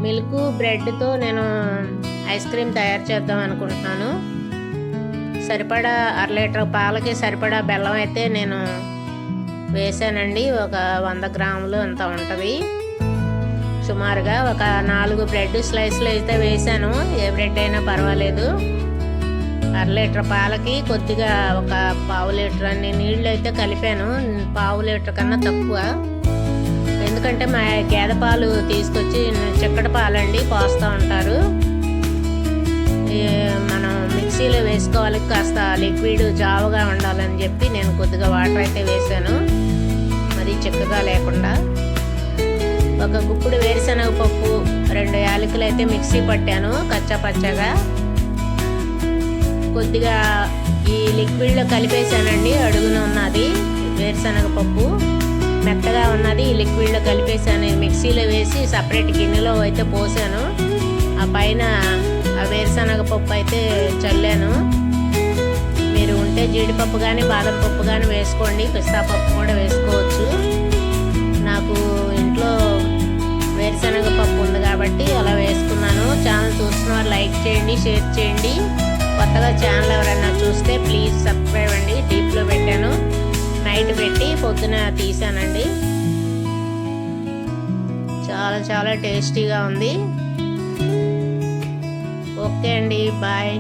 Milk బ్రెడ్తో నేను ice cream తయారు చేద్దాం అనుకుంటున్నాను. సరిపడా 1/2 లీటర్ పాలకి సరిపడా బెల్లం అయితే నేను వేసానండి. ఒక 100 గ్రాములు అంత ఉంటుంది. సుమారుగా ఒక 4 బ్రెడ్ స్లైస్లు అయితే వేసాను. ఏ బ్రెడ్ అయినా పర్వాలేదు. 1/2 లీటర్ పాలకి కొద్దిగా ఒక 1/2 లీటర్ అన్ని నీళ్ళు అయితే కలిపాను. 1/2 లీటర్ కన్నా తక్కువ. ఎందుకంటే మా గేదె పాలు తీసుకొచ్చి చిక్కటి పాలండి పోస్తూ ఉంటారు. మనం మిక్సీలో వేసుకోవాలి, కాస్త లిక్విడ్ జావగా ఉండాలని చెప్పి నేను కొద్దిగా వాటర్ అయితే వేసాను, మరి చిక్కగా లేకుండా. ఒక గుప్పుడు వేరుశనగ పప్పు, 2 యాలకులు అయితే మిక్సీ పట్టాను కచ్చా పచ్చగా. కొద్దిగా ఈ లిక్విడ్లో కలిపేసానండి. అడుగున ఉన్నది వేరుశనగ పప్పు, మెత్తగా ఉన్నది ఈ లిక్విడ్లో కలిపేసాను. మిక్సీలో వేసి సపరేట్ గిన్నెలో అయితే పోసాను. ఆ పైన ఆ వేరుశనగ పప్పు అయితే చల్లాను. మీరు ఉంటే జీడిపప్పు కానీ బాదం పప్పు కానీ వేసుకోండి, పిస్తా పప్పు కూడా వేసుకోవచ్చు. నాకు ఇంట్లో వేరుశనగ పప్పు ఉంది కాబట్టి అలా వేసుకున్నాను. ఛానల్ చూస్తున్నవారు లైక్ చేయండి, షేర్ చేయండి. కొత్తగా ఛానల్ ఎవరైనా చూస్తే ప్లీజ్ సబ్స్క్రైబ్ అండి. డీప్లో పెట్టాను, నైట్ పెట్టి పొద్దున తీసానండి. చాలా చాలా టేస్టీగా ఉంది. ఓకే అండి, బాయ్.